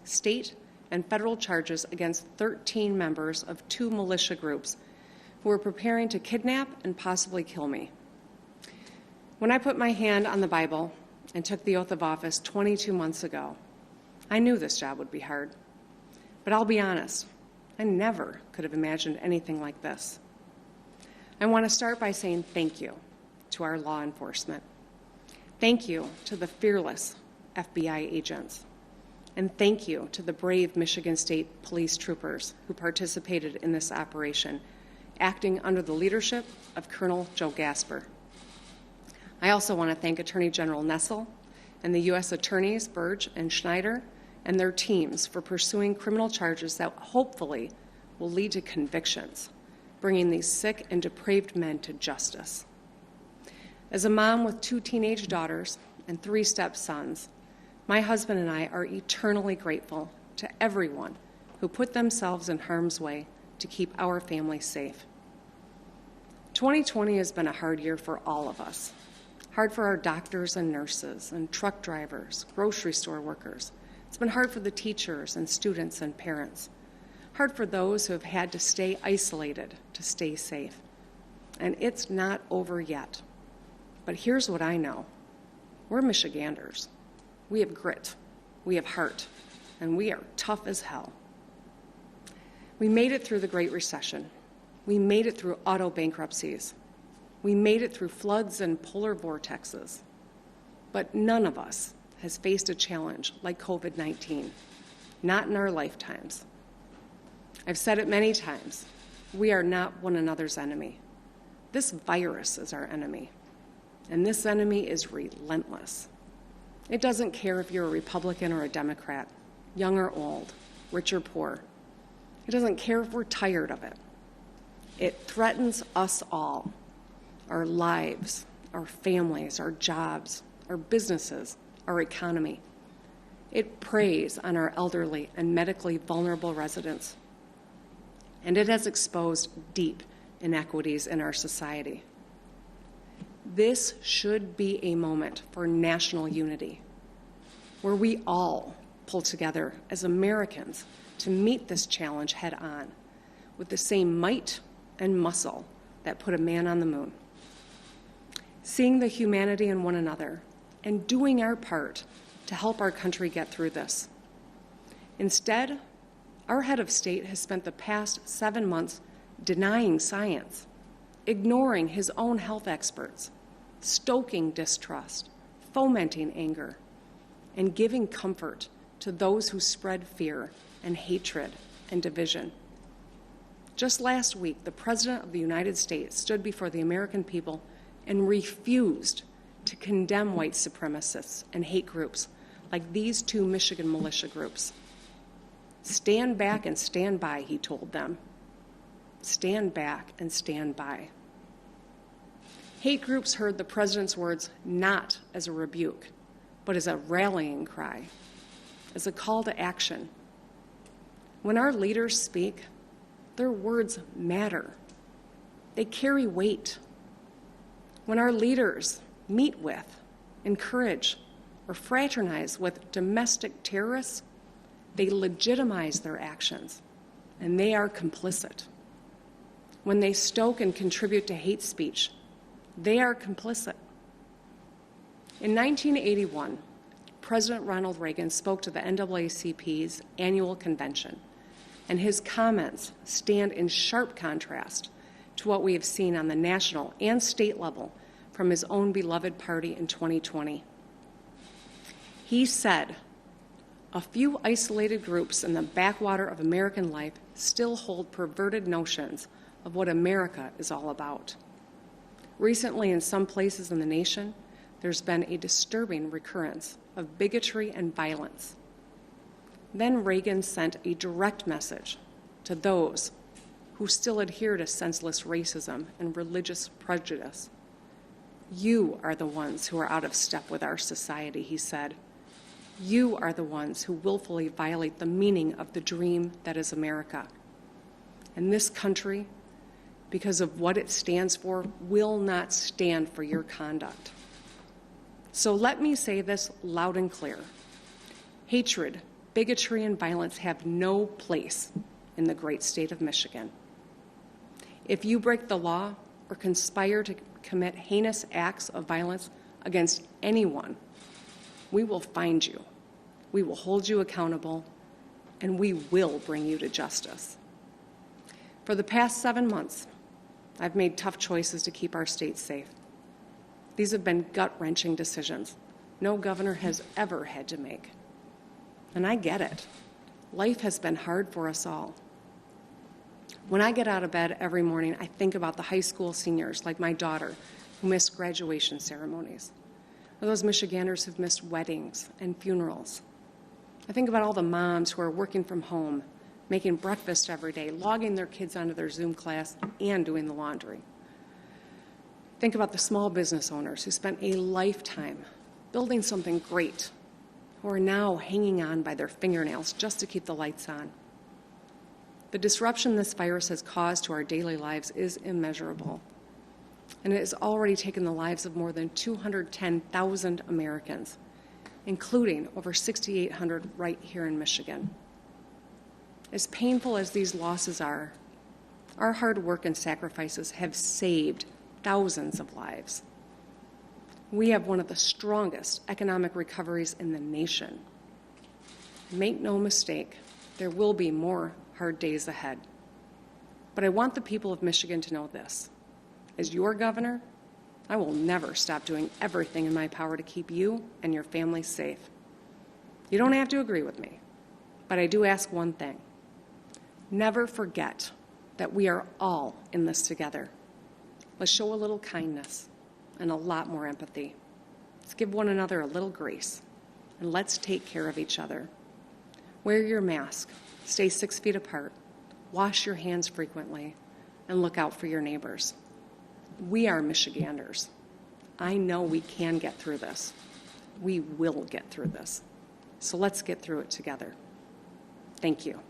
state and federal charges against 13 members of 2 militia groups who were preparing to kidnap and possibly kill me. When I put my hand on the Bible and took the oath of office 22 months ago, I knew this job would be hard. But I'll be honest, I never could have imagined anything like this. I want to start by saying thank you to our law enforcement. Thank you to the fearless FBI agents. And thank you to the brave Michigan State Police troopers who participated in this operation, acting under the leadership of Colonel Joe Gasper. I also want to thank Attorney General Nessel and the U.S. Attorneys Burge and Schneider and their teams for pursuing criminal charges that hopefully will lead to convictions, bringing these sick and depraved men to justice. As a mom with 2 teenage daughters and 3 stepsons, my husband and I are eternally grateful to everyone who put themselves in harm's way to keep our family safe. 2020 has been a hard year for all of us. Hard for our doctors and nurses and truck drivers, grocery store workers. It's been hard for the teachers and students and parents. Hard for those who have had to stay isolated to stay safe. And it's not over yet. But here's what I know. We're Michiganders. We have grit, we have heart, and we are tough as hell. We made it through the Great Recession. We made it through auto bankruptcies. We made it through floods and polar vortexes. But none of us has faced a challenge like COVID-19, not in our lifetimes. I've said it many times, we are not one another's enemy. This virus is our enemy, and this enemy is relentless. It doesn't care if you're a Republican or a Democrat, young or old, rich or poor. It doesn't care if we're tired of it. It threatens us all, our lives, our families, our jobs, our businesses, our economy. It preys on our elderly and medically vulnerable residents. And it has exposed deep inequities in our society. This should be a moment for national unity, where we all pull together as Americans to meet this challenge head on with the same might and muscle that put a man on the moon. Seeing the humanity in one another and doing our part to help our country get through this. Instead, our head of state has spent the past 7 months denying science, ignoring his own health experts, stoking distrust, fomenting anger, and giving comfort to those who spread fear and hatred and division. Just last week, the President of the United States stood before the American people and refused to condemn white supremacists and hate groups like these 2 Michigan militia groups. Stand back and stand by, he told them. Stand back and stand by. Hate groups heard the president's words not as a rebuke, but as a rallying cry, as a call to action. When our leaders speak, their words matter. They carry weight. When our leaders meet with, encourage, or fraternize with domestic terrorists, they legitimize their actions, and they are complicit. When they stoke and contribute to hate speech, they are complicit. In 1981, President Ronald Reagan spoke to the NAACP's annual convention, and his comments stand in sharp contrast to what we have seen on the national and state level from his own beloved party in 2020. He said, "A few isolated groups in the backwater of American life still hold perverted notions of what America is all about. Recently, in some places in the nation, there's been a disturbing recurrence of bigotry and violence." Then Reagan sent a direct message to those who still adhere to senseless racism and religious prejudice. "You are the ones who are out of step with our society," he said. "You are the ones who willfully violate the meaning of the dream that is America. And this country, because of what it stands for, will not stand for your conduct." So let me say this loud and clear. Hatred bigotry and violence have no place in the great state of Michigan. If you break the law or conspire to commit heinous acts of violence against anyone, we will find you, we will hold you accountable, and we will bring you to justice. For the past 7 months, I've made tough choices to keep our state safe. These have been gut-wrenching decisions no governor has ever had to make. And I get it. Life has been hard for us all. When I get out of bed every morning, I think about the high school seniors, like my daughter, who missed graduation ceremonies, or those Michiganders who've missed weddings and funerals. I think about all the moms who are working from home, making breakfast every day, logging their kids onto their Zoom class, and doing the laundry. Think about the small business owners who spent a lifetime building something great, who are now hanging on by their fingernails just to keep the lights on. The disruption this virus has caused to our daily lives is immeasurable, and it has already taken the lives of more than 210,000 Americans, including over 6,800 right here in Michigan. As painful as these losses are, our hard work and sacrifices have saved thousands of lives. We have one of the strongest economic recoveries in the nation. Make no mistake, there will be more hard days ahead. But I want the people of Michigan to know this. As your governor, I will never stop doing everything in my power to keep you and your family safe. You don't have to agree with me, but I do ask one thing. Never forget that we are all in this together. Let's show a little kindness and a lot more empathy. Let's give one another a little grace, and let's take care of each other. Wear your mask, stay 6 feet apart, wash your hands frequently, and look out for your neighbors. We are Michiganders. I know we can get through this. We will get through this. So let's get through it together. Thank you.